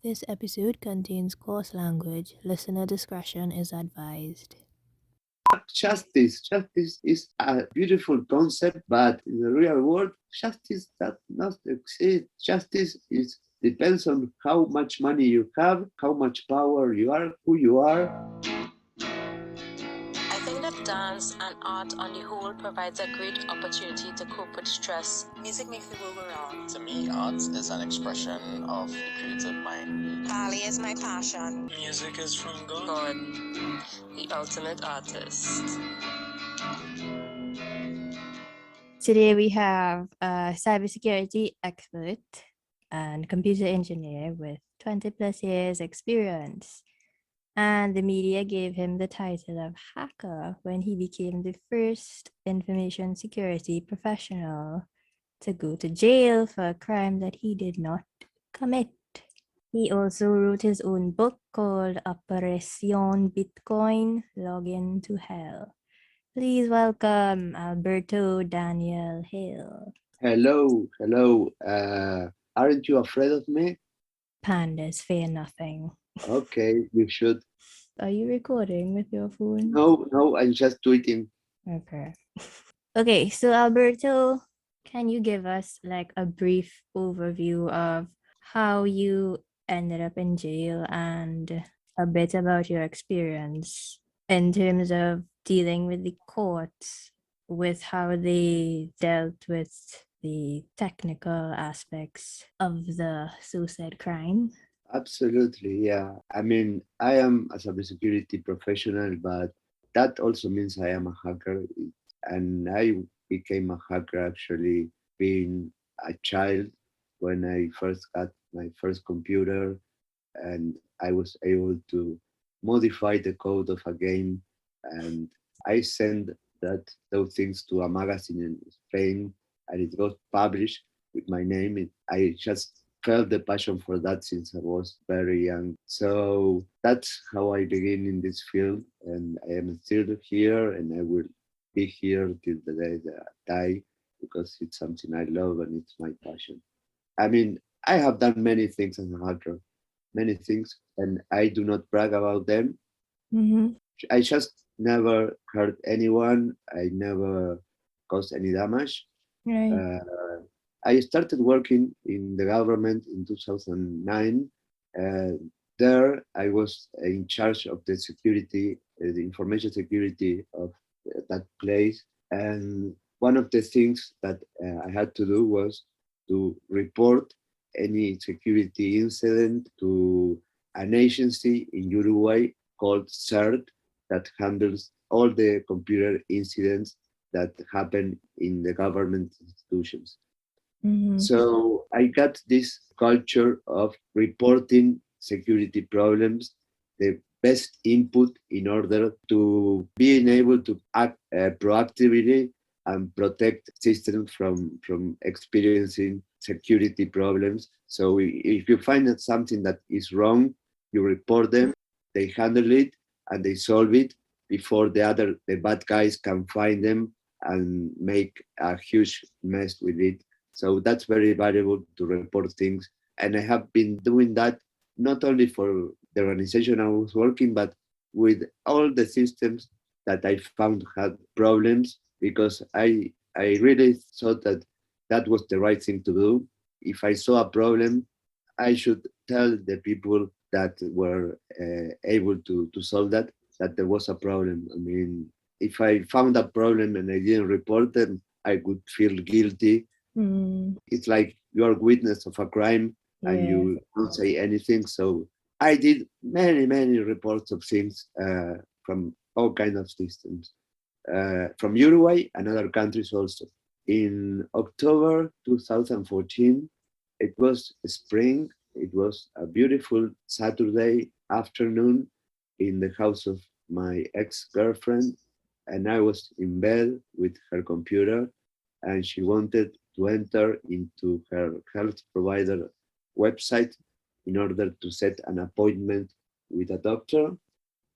This episode contains coarse language. Listener discretion is advised. Justice is a beautiful concept, but in the real world, justice does not exist. Justice is depends on how much money you have, how much power you are, who you are. I think that dance and art on the whole provides a great opportunity to cope with stress. Music makes the world go round. To me, art is an expression of the creative mind. Ballet is my passion. Music is from God. God, the ultimate artist. Today we have a cybersecurity expert and computer engineer with 20 plus years experience. And the media gave him the title of hacker when he became the first information security professional to go to jail for a crime that he did not commit. He also wrote his own book called Operation Bitcoin, Login to Hell. Please welcome Alberto Daniel Hill. Hello. Aren't you afraid of me? Pandas fear nothing. Okay, you should. Are you recording with your phone? No, I'm just tweeting. Okay. Okay, so Alberto, can you give us like a brief overview of how you ended up in jail and a bit about your experience in terms of dealing with the courts, with how they dealt with the technical aspects of the suicide crime? Absolutely, yeah. I mean, I am a cybersecurity professional, but that also means I am a hacker. And I became a hacker actually being a child when I first got my first computer and I was able to modify the code of a game. And I sent those things to a magazine in Spain and it got published with my name. I just felt the passion for that since I was very young. So that's how I began in this field, and I am still here, and I will be here till the day that I die because it's something I love and it's my passion. I mean, I have done many things as a hacker, many things, and I do not brag about them. Mm-hmm. I just never hurt anyone. I never caused any damage. Right. I started working in the government in 2009. Uh, there, I was in charge of the security, the information security of that place. And one of the things that I had to do was to report any security incident to an agency in Uruguay called CERT that handles all the computer incidents that happen in the government institutions. Mm-hmm. So I got this culture of reporting security problems, the best input in order to being able to act proactively and protect systems from experiencing security problems. So if you find that something that is wrong, you report them, they handle it, and they solve it before the bad guys can find them and make a huge mess with it. So that's very valuable to report things. And I have been doing that not only for the organization I was working, but with all the systems that I found had problems because I really thought that that was the right thing to do. If I saw a problem, I should tell the people that were able to solve that there was a problem. I mean, if I found a problem and I didn't report them, I would feel guilty. It's like you are witness of a crime and you don't say anything. So I did many reports of things from all kinds of systems, from Uruguay and other countries also. In October 2014, it was spring. It was a beautiful Saturday afternoon in the house of my ex-girlfriend, and I was in bed with her computer, and she wanted to enter into her health provider website in order to set an appointment with a doctor.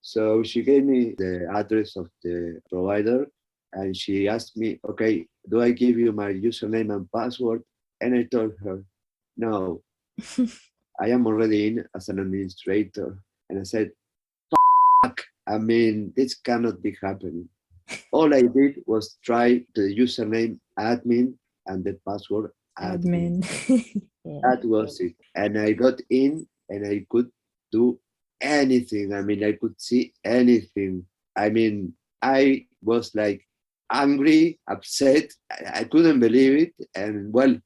So she gave me the address of the provider and she asked me, okay, do I give you my username and password? And I told her, no. I am already in as an administrator. And I said, I mean, this cannot be happening. All I did was try the username admin and the password admin. Yeah. That was it. And I got in and I could do anything. I mean, I could see anything. I mean, I was like angry, upset. I couldn't believe it. And well,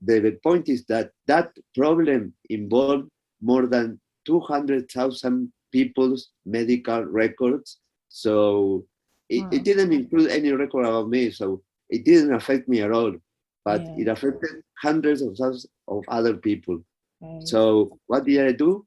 the point is that that problem involved more than 200,000 people's medical records. So it Wow. didn't include any record about me. So it didn't affect me at all, but Yeah. it affected hundreds of thousands of other people. Right. So what did I do?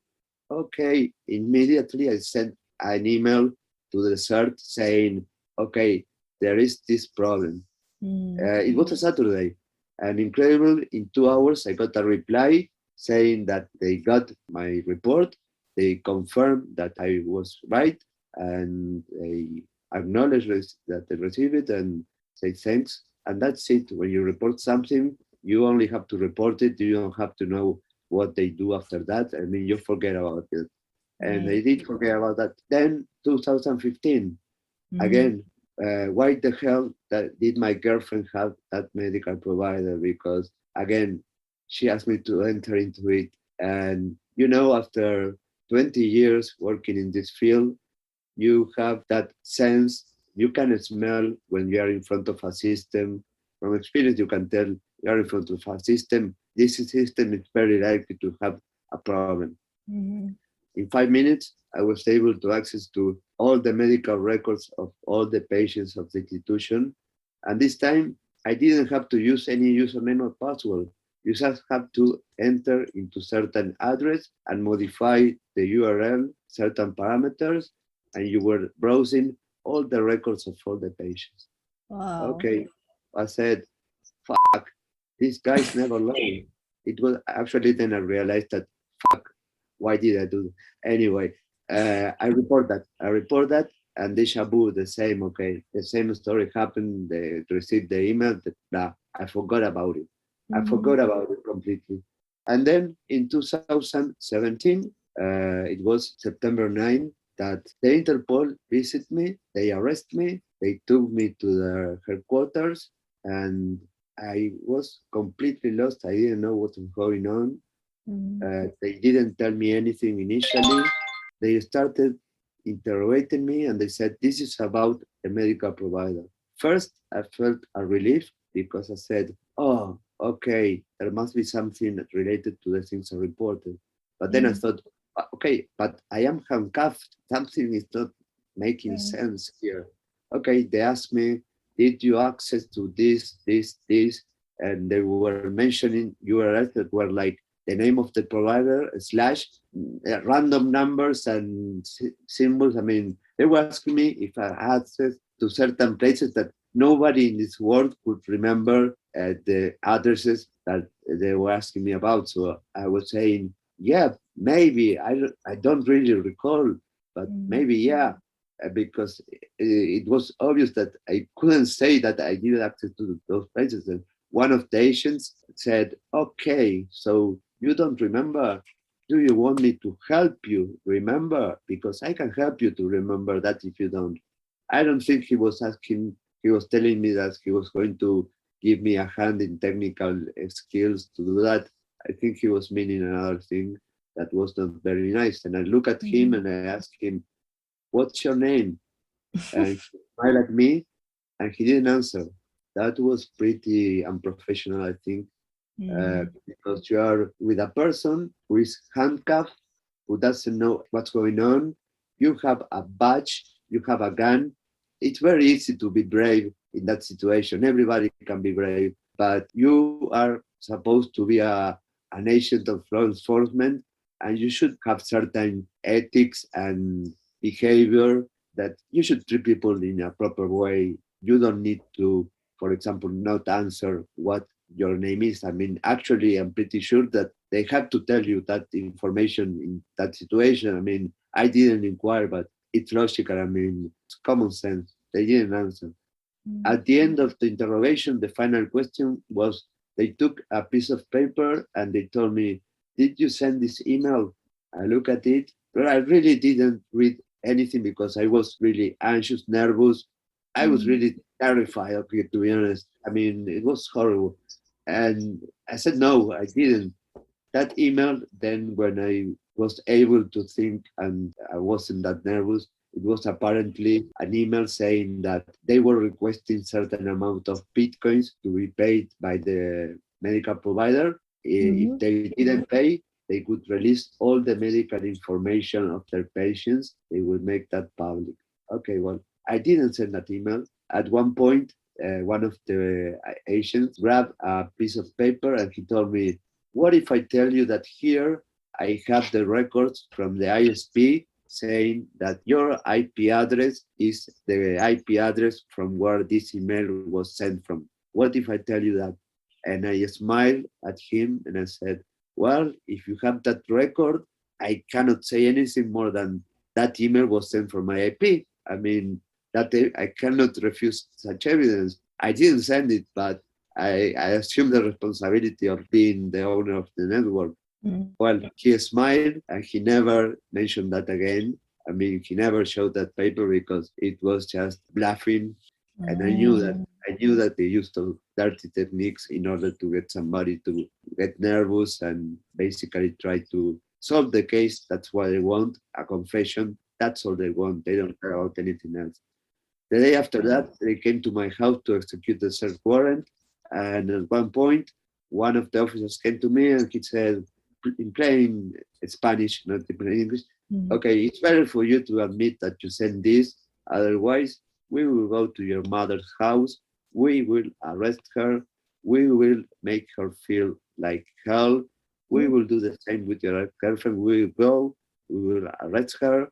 Okay, immediately I sent an email to the CERT saying, okay, there is this problem. It was a Saturday, and incredible, in 2 hours I got a reply saying that they got my report, they confirmed that I was right, and they acknowledged that they received it and say thanks. And that's it. When you report something, you only have to report it. You don't have to know what they do after that. I mean, you forget about it. And I Right. did forget about that. Then 2015, Mhm. again, why the hell did my girlfriend have that medical provider? Because again, she asked me to enter into it. And you know, after 20 years working in this field, you have that sense, you can smell when you are in front of a system. From experience, you can tell you are in front of a system. This system is very likely to have a problem. Mhm. In 5 minutes, I was able to access to all the medical records of all the patients of the institution. And this time, I didn't have to use any username or password. You just have to enter into certain address and modify the URL, certain parameters, and you were browsing all the records of all the patients. Wow. Okay, I said, fuck, these guys never learn. It was actually then I realized that, fuck, why did I do that? Anyway, I report that. And deja vu, the same, okay, the same story happened. They received the email, that, nah, I forgot about it. I forgot about it completely. And then in 2017, it was September 9, that the Interpol visit me, they arrest me, they took me to their headquarters, and I was completely lost. I didn't know what was going on. They didn't tell me anything initially. They started interrogating me and they said, this is about a medical provider. First, I felt a relief because I said, oh, okay, there must be something related to the things I reported. But then I thought, okay, but I am handcuffed. Something is not making sense here. Okay, they asked me, did you access to this? And they were mentioning URLs that were like the name of the provider slash random numbers and symbols. I mean, they were asking me if I had access to certain places that nobody in this world could remember the addresses that they were asking me about. So I was saying, yeah, maybe. I don't really recall, but maybe, yeah. Because it was obvious that I couldn't say that I needed access to those places. And one of the agents said, okay, so you don't remember? Do you want me to help you remember? Because I can help you to remember that if you don't. I don't think he was telling me that he was going to give me a hand in technical skills to do that. I think he was meaning another thing that was not very nice. And I look at him and I ask him, what's your name? And he smiled at me and he didn't answer. That was pretty unprofessional, I think, because you are with a person who is handcuffed, who doesn't know what's going on. You have a badge, you have a gun. It's very easy to be brave in that situation. Everybody can be brave, but you are supposed to be an agent of law enforcement, and you should have certain ethics and behavior that you should treat people in a proper way. You don't need to, for example, not answer what your name is. I mean, actually, I'm pretty sure that they have to tell you that information in that situation. I mean, I didn't inquire, but it's logical. I mean, it's common sense. They didn't answer. At the end of the interrogation, the final question was, they took a piece of paper and they told me, did you send this email? I look at it, but I really didn't read anything because I was really anxious, nervous. I was really terrified, okay, to be honest. I mean, it was horrible. And I said, no, I didn't. That email, then when I was able to think and I wasn't that nervous, it was apparently an email saying that they were requesting certain amount of bitcoins to be paid by the medical provider. If they didn't pay, they could release all the medical information of their patients. They would make that public. Okay, well, I didn't send that email. At one point, one of the agents grabbed a piece of paper and he told me, what if I tell you that here I have the records from the ISP saying that your IP address is the IP address from where this email was sent from? What if I tell you that? And I smiled at him and I said, well, if you have that record, I cannot say anything more than that email was sent from my IP. I mean, that I cannot refuse such evidence. I didn't send it, but I assume the responsibility of being the owner of the network. Well, he smiled and he never mentioned that again. I mean, he never showed that paper because it was just bluffing. And I knew that they used dirty techniques in order to get somebody to get nervous and basically try to solve the case. That's what they want, a confession. That's all they want. They don't care about anything else. The day after that, they came to my house to execute the search warrant. And at one point, one of the officers came to me and he said, in plain Spanish, not in plain English, okay, it's better for you to admit that you sent this. Otherwise, we will go to your mother's house. We will arrest her. We will make her feel like hell. We will do the same with your girlfriend. We will go. We will arrest her.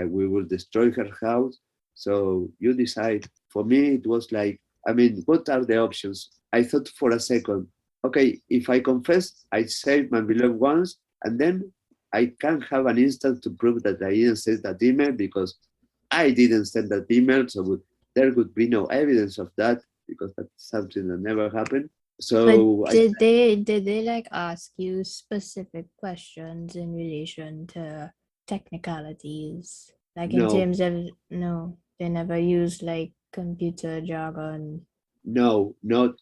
We will destroy her house. So you decide. For me, it was like, I mean, what are the options? I thought for a second, okay, if I confess, I saved my beloved ones, and then I can have an instance to prove that I didn't send that email because I didn't send that email. So there would be no evidence of that because that's something that never happened. So But did they like ask you specific questions in relation to technicalities? Like in no, terms of no, they never used like computer jargon. no, not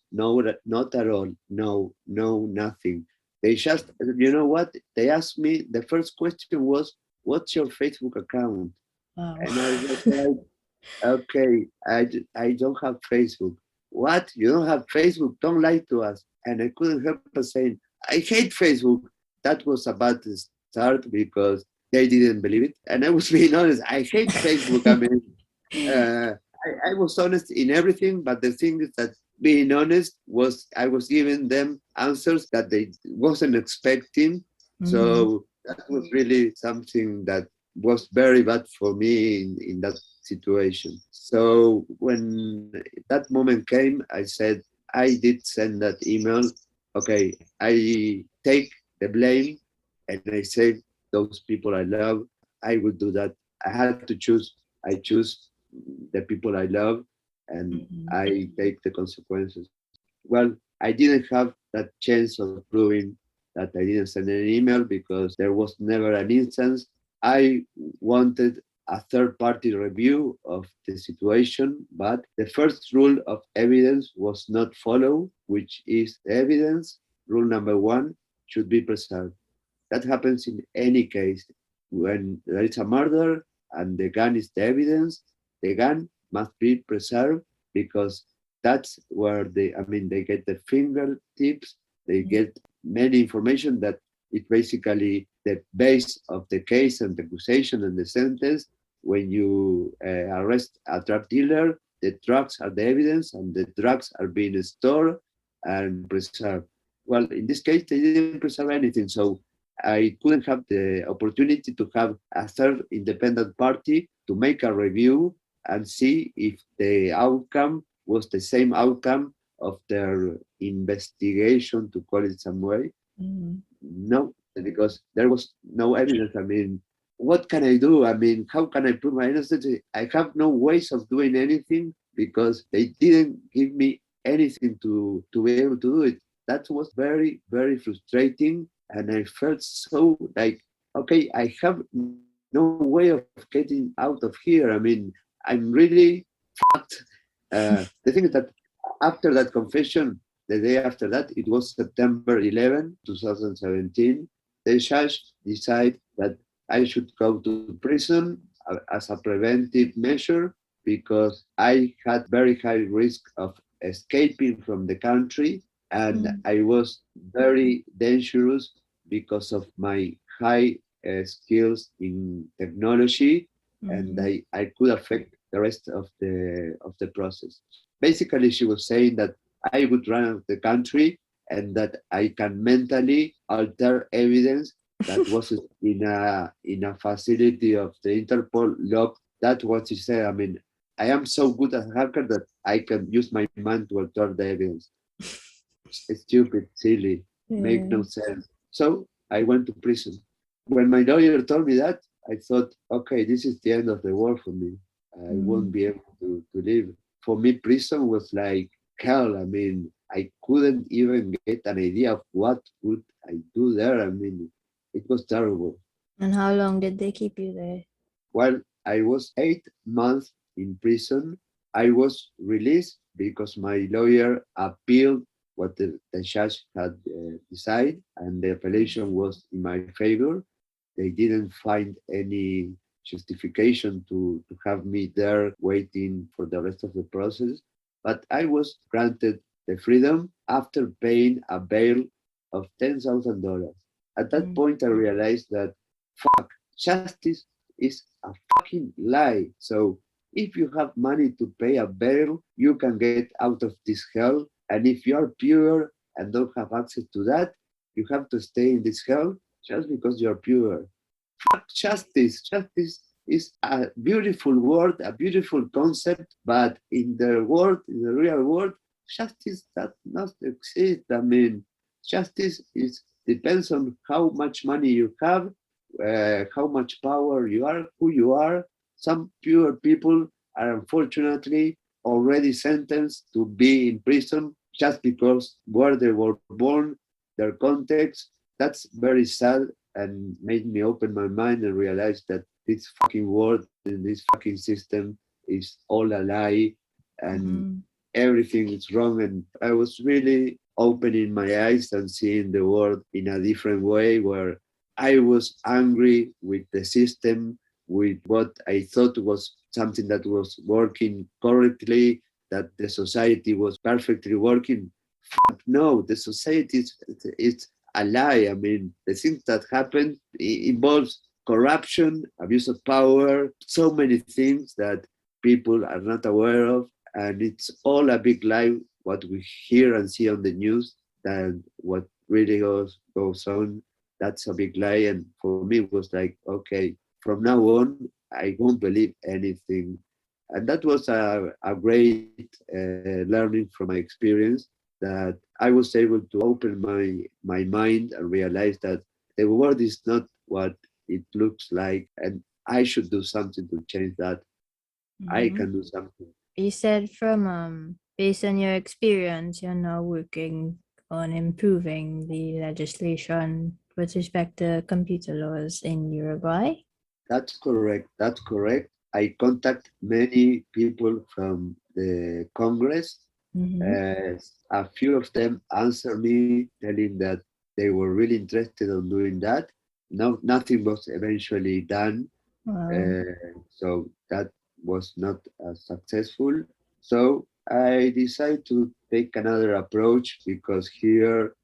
at all. No, nothing. They just, you know what? They asked me, the first question was, what's your Facebook account? Wow. And I was like, okay, I don't have Facebook. What? You don't have Facebook? Don't lie to us. And I couldn't help but saying, I hate Facebook. That was about to start because they didn't believe it. And I was being honest, I hate Facebook. I mean, I was honest in everything, but the thing is that being honest was I was giving them answers that they wasn't expecting. So that was really something that was very bad for me in that situation. So when that moment came, I said, I did send that email. Okay, I take the blame and I say those people I love, I would do that. I had to choose. I choose the people I love and I take the consequences. Well, I didn't have that chance of proving that I didn't send an email because there was never an instance. I wanted a third party review of the situation, but the first rule of evidence was not followed, which is the evidence, rule number one, should be preserved. That happens in any case. When there is a murder and the gun is the evidence, the gun must be preserved because that's where they get the fingertips, they get many information that it basically the base of the case and the accusation and the sentence. When you arrest a drug dealer, the drugs are the evidence and the drugs are being stored and preserved. Well, in this case, they didn't preserve anything. So I couldn't have the opportunity to have a third independent party to make a review and see if the outcome was the same outcome of their investigation, to call it some way. No, because there was no evidence. I mean, what can I do? I mean, how can I prove my innocence? I have no ways of doing anything because they didn't give me anything to be able to do it. That was very, very frustrating. And I felt so like, okay, I have no way of getting out of here. I mean, I'm really fucked. The thing is that after that confession, the day after that, it was September 11, 2017, the judge decided that I should go to prison as a preventive measure because I had very high risk of escaping from the country and Mm. I was very dangerous because of my high skills in technology and Mhm. I could affect the rest of the process. Basically, she was saying that I would run the country and that I can mentally alter evidence that was in a facility of the Interpol locked. That's what she said. I mean, I am so good as a hacker that I can use my mind to alter the evidence. Stupid, silly, make Yeah. no sense. So I went to prison. When my lawyer told me that, I thought, okay, this is the end of the world for me. I won't Mm. be able to live. For me, prison was like hell. I mean, I couldn't even get an idea of what would I do there. I mean, it was terrible. And how long did they keep you there? While I was 8 months in prison, I was released because my lawyer appealed what the judge had decided, and the appellation was in my favor. They didn't find any justification to have me there waiting for the rest of the process. But I was granted the freedom after paying a bail of $10,000. At that Mm. point, I realized that justice is a fucking lie. So if you have money to pay a bail, you can get out of this hell. And if you are pure and don't have access to that, you have to stay in this hell just because you're pure. Fuck justice. Justice is a beautiful word, a beautiful concept, but in the world, in the real world, justice does not exist. I mean, justice is depends on how much money you have, how much power you are, who you are. Some pure people are unfortunately already sentenced to be in prison just because where they were born, their context. That's very sad and made me open my mind and realize that this fucking world and this fucking system is all a lie and Mhm. everything is wrong. And I was really opening my eyes and seeing the world in a different way where I was angry with the system, with what I thought was something that was working correctly, that the society was perfectly working. No, the society is a lie. I mean, the things that happen involves corruption, abuse of power, so many things that people are not aware of, and it's all a big lie. What we hear and see on the news, than what really goes on. That's a big lie, and for me, it was like, okay, from now on, I won't believe anything, and that was a great learning from my experience that I was able to open my mind and realize that the world is not what it looks like, and I should do something to change that. I Mhm. can do something. You said from based on your experience, you're now working on improving the legislation with respect to computer laws in Uruguay. That's correct. That's correct. I contact many people from the Congress. Mm-hmm. A few of them answer me telling that they were really interested in doing that. No, nothing was eventually done. Wow. So that was not successful. So I decided to take another approach because here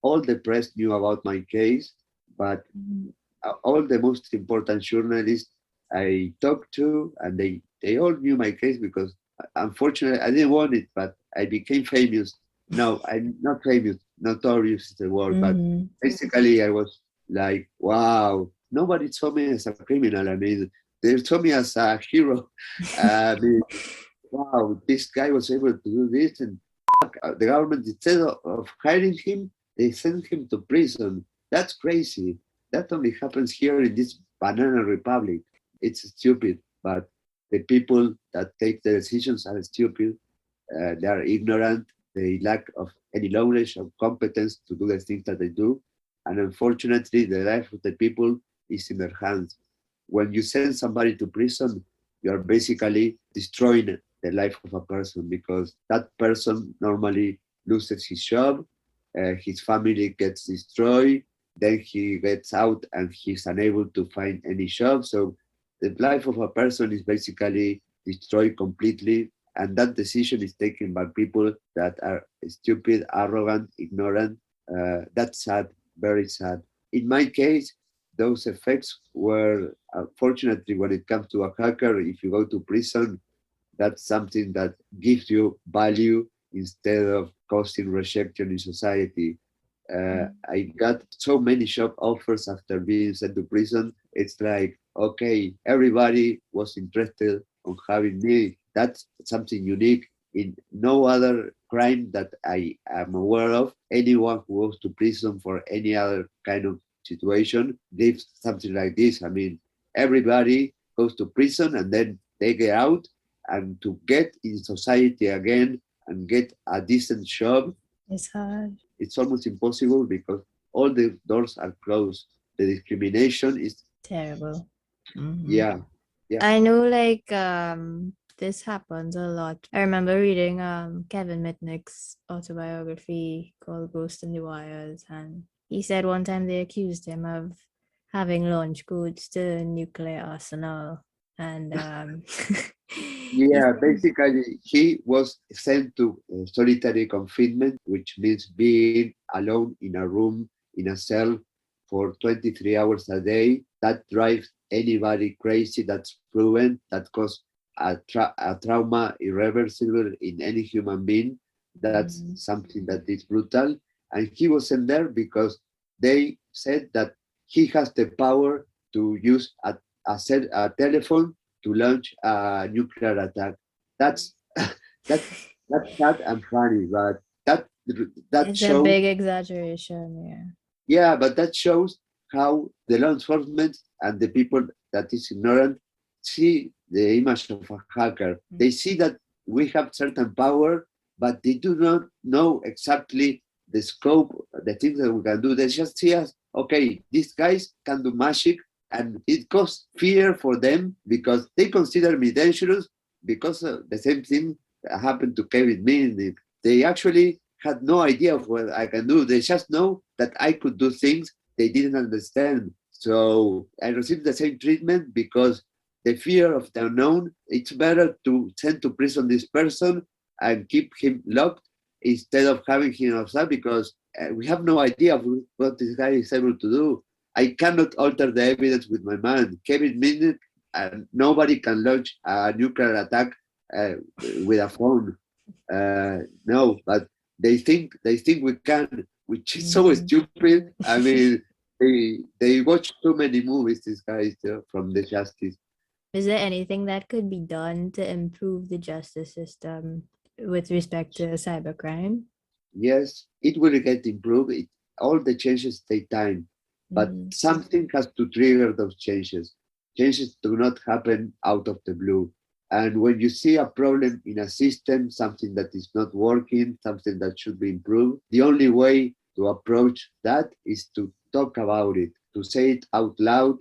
all the press knew about my case, but Mhm. all the most important journalists I talked to, and they all knew my case because unfortunately I didn't want it, but I became famous. No, I'm not famous, notorious is the word, but Mhm. basically I was like, wow, nobody saw me as a criminal. I mean, they saw me as a hero. I mean, wow, this guy was able to do this, and the government, instead of hiring him, they sent him to prison. That's crazy. That only happens here in this banana republic. It's stupid, but the people that take the decisions are stupid. They are ignorant. They lack of any knowledge or competence to do the things that they do. And unfortunately, the life of the people is in their hands. When you send somebody to prison, you are basically destroying the life of a person, because that person normally loses his job, his family gets destroyed, then he gets out and he's unable to find any job. So the life of a person is basically destroyed completely. And that decision is taken by people that are stupid, arrogant, ignorant. That's sad, very sad. In my case, those effects were, fortunately, when it comes to a hacker, if you go to prison, that's something that gives you value instead of causing rejection in society. I got so many job offers after being sent to prison. It's like, okay, everybody was interested on having me. That's something unique. In no other crime that I am aware of, anyone who goes to prison for any other kind of situation lives something like this. I mean, everybody goes to prison and then they get out, and to get in society again and get a decent job, It's hard. it's almost impossible because all the doors are closed. The discrimination is, Terrible. Mhm. yeah. I know, like, this happens a lot. I remember reading Kevin Mitnick's autobiography called Ghost in the Wires, and he said one time they accused him of having launch codes to nuclear arsenal. And Yeah, basically, he was sent to solitary confinement, which means being alone in a room, in a cell for 23 hours a day. That drives anybody crazy. That's proven. That causes a trauma irreversible in any human being. That's something that is brutal. And he was sent there because they said that he has the power to use a telephone to launch a nuclear attack. That's that's sad and funny, but that it's a shows, big exaggeration. Yeah. yeah, but that shows how the law enforcement and the people that is ignorant see the image of a hacker. They see that we have certain power, but they do not know exactly the scope, the things that we can do. They just see us, okay, these guys can do magic, and it causes fear for them because they consider me dangerous, because the same thing that happened to Kevin Mitnick. They actually had no idea of what I can do. They just know that I could do things they didn't understand. So I received the same treatment because the fear of the unknown, it's better to send to prison this person and keep him locked instead of having him outside, because we have no idea of what this guy is able to do. I cannot alter the evidence with my mind. Kevin Mitnick, nobody can launch a nuclear attack with a phone. No, but they think we can, which is so stupid. I mean, they watch too many movies, these guys, from the justice. Is there anything that could be done to improve the justice system with respect to cybercrime? Yes, it will get improved. All the changes take time, but something has to trigger those changes. Changes do not happen out of the blue. And when you see a problem in a system, something that is not working, something that should be improved, the only way to approach that is to talk about it, to say it out loud,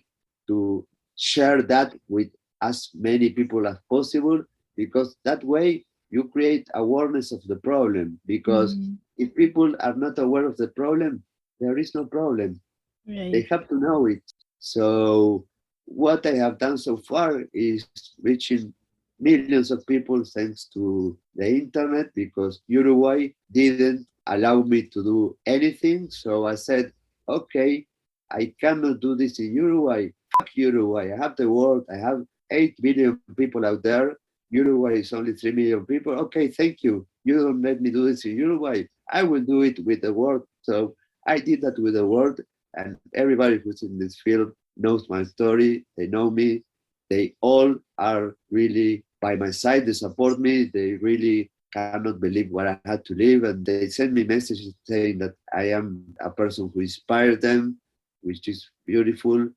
to share that with as many people as possible, because that way you create awareness of the problem. Because if people are not aware of the problem, there is no problem. Right. They have to know it. So what I have done so far is reaching millions of people thanks to the internet, because Uruguay didn't allow me to do anything. So I said, okay, I cannot do this in Uruguay. Fuck Uruguay. I have the world. I have 8 billion people out there. Uruguay is only 3 million people. Okay, thank you. You don't let me do this in Uruguay. I will do it with the world. So I did that with the world, and everybody who's in this field knows my story. They know me. They all are really by my side. They support me. They really cannot believe what I had to live. And they send me messages saying that I am a person who inspired them, which is beautiful.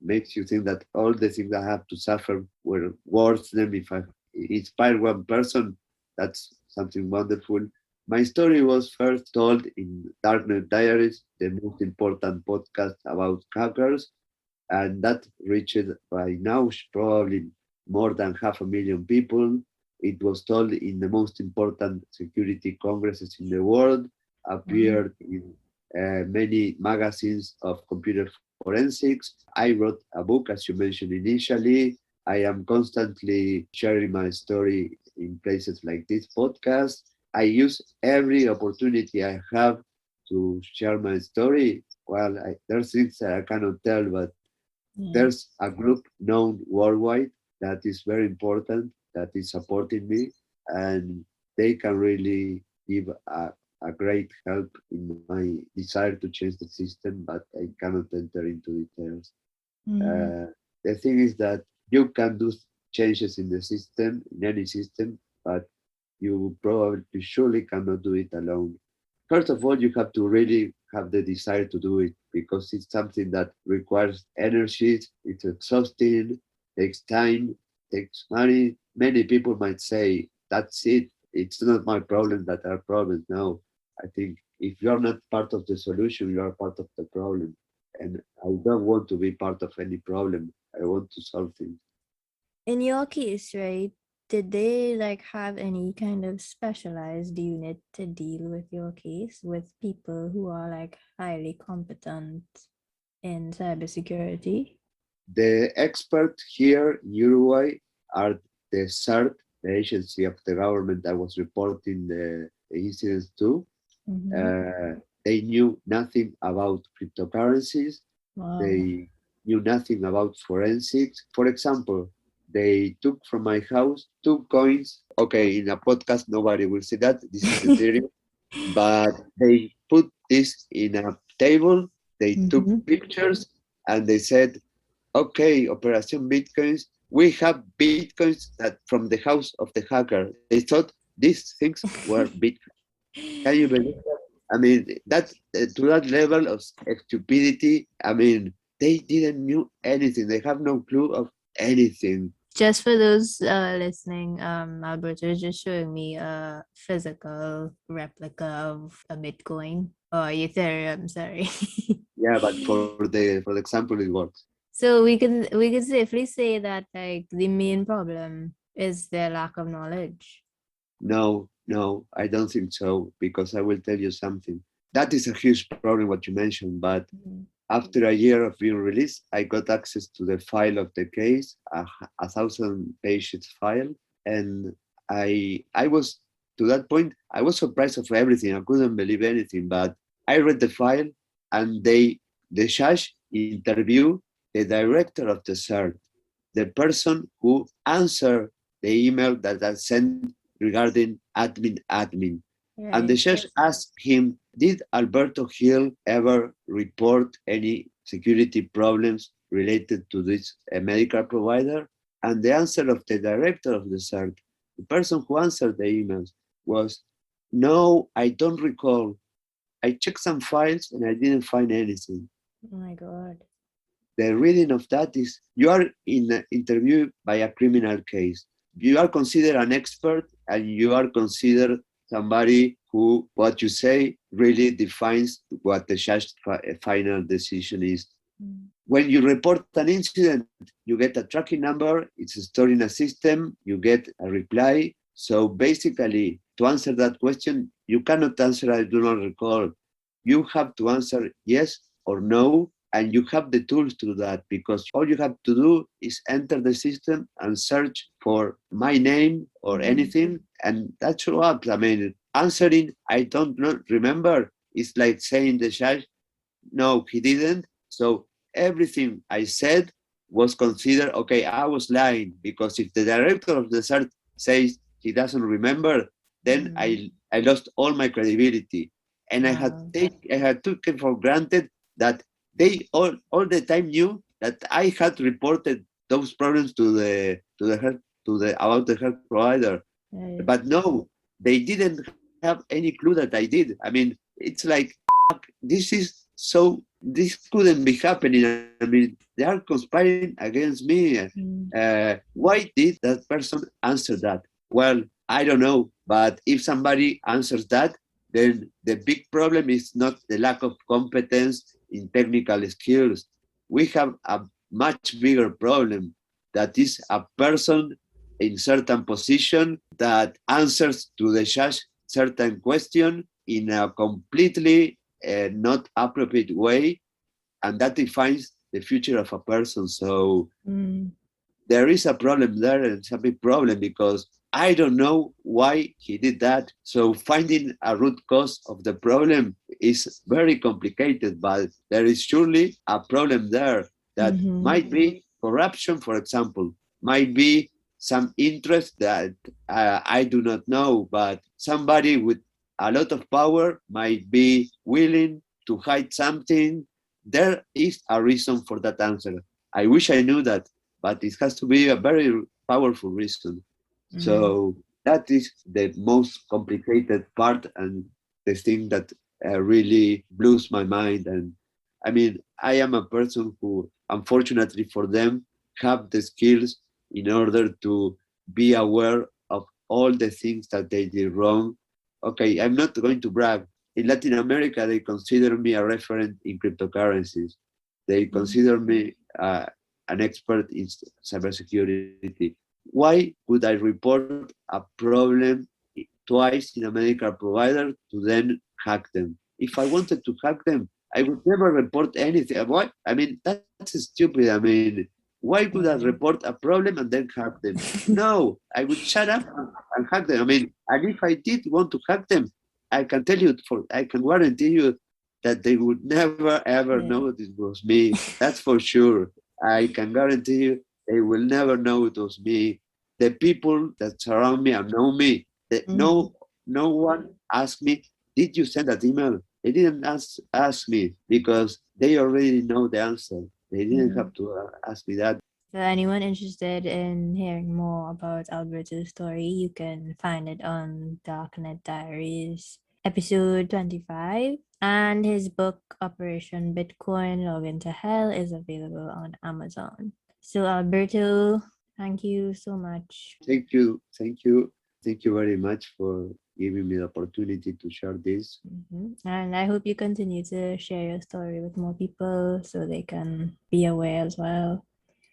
Makes you think that all the things I have to suffer were worth them. If I inspire one person, that's something wonderful. My story was first told in Darknet Diaries, the most important podcast about hackers, and that reached by now probably more than 500,000 people. It was told in the most important security congresses in the world, appeared in many magazines of computer forensics. I wrote a book, as you mentioned initially. I am constantly sharing my story in places like this podcast. I use every opportunity I have to share my story. Well, there's things that I cannot tell, but there's a group known worldwide that is very important, that is supporting me, and they can really give a great help in my desire to change the system, but I cannot enter into details. The thing is that you can do changes in the system, in any system, but you probably surely cannot do it alone. First of all, you have to really have the desire to do it because it's something that requires energy, it's exhausting, takes time, takes money. Many people might say, that's it, it's not my problem that are problems. No, I think if you're not part of the solution, you are part of the problem. And I don't want to be part of any problem. I want to solve things. In your case, right, did they like have any kind of specialized unit to deal with your case with people who are like highly competent in cybersecurity? The experts here in Uruguay are the CERT, the agency of the government that was reporting the incidents to. They knew nothing about cryptocurrencies. Wow. They knew nothing about forensics. For example, they took from my house 2 coins. Okay, in a podcast, nobody will see that. This is the theory. But they put this in a table. They took pictures and they said, okay, Operation Bitcoins, we have Bitcoins that from the house of the hacker. They thought these things were Bitcoin. Can you believe that? I mean, that to that level of stupidity, I mean, they didn't know anything. They have no clue of anything. Just for those listening, Alberto is just showing me a physical replica of a Bitcoin or Ethereum, sorry. Yeah, but for the example, it works. So we can safely say that like the main problem is their lack of knowledge. No, I don't think so, because I will tell you something. That is a huge problem, what you mentioned, but after a year of being released, I got access to the file of the case, a 1,000 pages file, and I was, to that point, I was surprised of everything. I couldn't believe anything, but I read the file, and the judge interviewed the director of the CERT, the person who answered the email that I sent regarding admin. Right. And the judge asked him, did Alberto Hill ever report any security problems related to this medical provider? And the answer of the director of the CERT, the person who answered the emails, was, no, I don't recall. I checked some files and I didn't find anything. Oh my God. The reading of that is, you are interviewed by a criminal case. You are considered an expert and you are considered somebody who, what you say really defines what the judge's final decision is. When you report an incident, you get a tracking number, it's stored in a system, you get a reply. So basically, to answer that question, you cannot answer, I do not recall. You have to answer yes or no, and you have the tools to do that, because all you have to do is enter the system and search for my name or anything, and that shows up. I mean, answering, I don't remember, is like saying the judge, no, he didn't. So everything I said was considered, okay, I was lying, because if the director of the CERT says he doesn't remember, then I lost all my credibility. And I had taken for granted that they all the time knew that I had reported those problems to the about the health provider. Right. But no, they didn't have any clue that I did. I mean, it's like, this couldn't be happening. I mean, they are conspiring against me. Why did that person answer that? Well, I don't know, But if somebody answers that, then the big problem is not the lack of competence in technical skills. We have a much bigger problem, that is a person in certain position that answers to the judge certain question in a completely not appropriate way, and that defines the future of a person. So there is a problem there, and it's a big problem because I don't know why he did that. So finding a root cause of the problem is very complicated, but there is surely a problem there that might be corruption, for example, might be some interest that I do not know, but somebody with a lot of power might be willing to hide something. There is a reason for that answer. I wish I knew that, but it has to be a very powerful reason. So that is the most complicated part, and the thing that really blows my mind. And I mean, I am a person who, unfortunately for them, have the skills in order to be aware of all the things that they did wrong. Okay, I'm not going to brag. In Latin America, they consider me a referent in cryptocurrencies. They consider me an expert in cybersecurity. Why would I report a problem twice in a medical provider to then hack them? If I wanted to hack them, I would never report anything. Why? I mean, that's stupid. I mean, why would I report a problem and then hack them? No, I would shut up and hack them. I mean, and if I did want to hack them, I can tell you, I can guarantee you that they would never ever know it was me. That's for sure. I can guarantee you they will never know it was me. The people that surround me and know me, no one asked me, did you send that email? They didn't ask me because they already know the answer. They didn't have to ask me that. So anyone interested in hearing more about Alberto's story, you can find it on Darknet Diaries, episode 25. And his book, Operation Bitcoin Login to Hell, is available on Amazon. So Alberto, thank you so much. Thank you. Thank you very much for giving me the opportunity to share this. And I hope you continue to share your story with more people so they can be aware as well.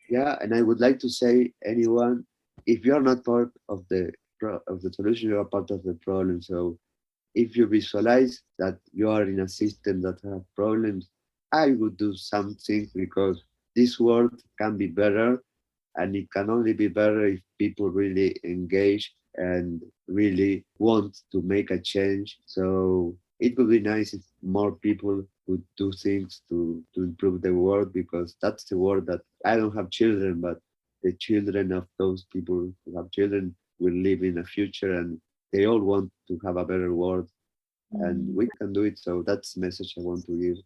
Yeah, and I would like to say, anyone, if you're not part of the solution, you are part of the problem. So if you visualize that you are in a system that has problems, I would do something, because this world can be better, and it can only be better if people really engage and really want to make a change. So it would be nice if more people would do things to improve the world, because that's the world that I don't have children, but the children of those people who have children will live in a future, and they all want to have a better world, and we can do it. So that's the message I want to give.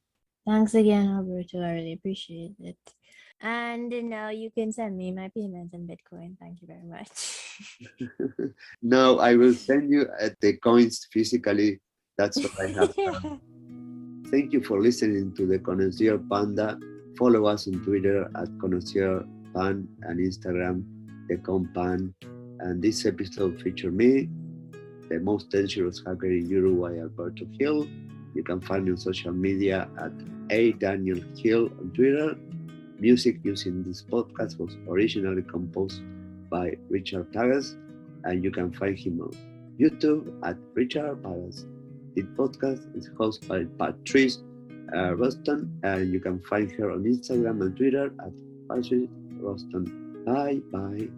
Thanks again, Alberto. I really appreciate it. And now you can send me my payments in Bitcoin. Thank you very much. No, I will send you the coins physically. That's what I have done. Thank you for listening to the Connoisseur Panda. Follow us on Twitter at Connoisseur Pan and Instagram, the Compan. And this episode featured me, the most dangerous hacker in Uruguay, Alberto Hill. You can find me on social media at Daniel Hill on Twitter. Music using this podcast was originally composed by Richard Pargass, and you can find him on YouTube at Richard Pargass. This podcast is hosted by Patrice Rostón, and you can find her on Instagram and Twitter at Patrice Rostón. Bye.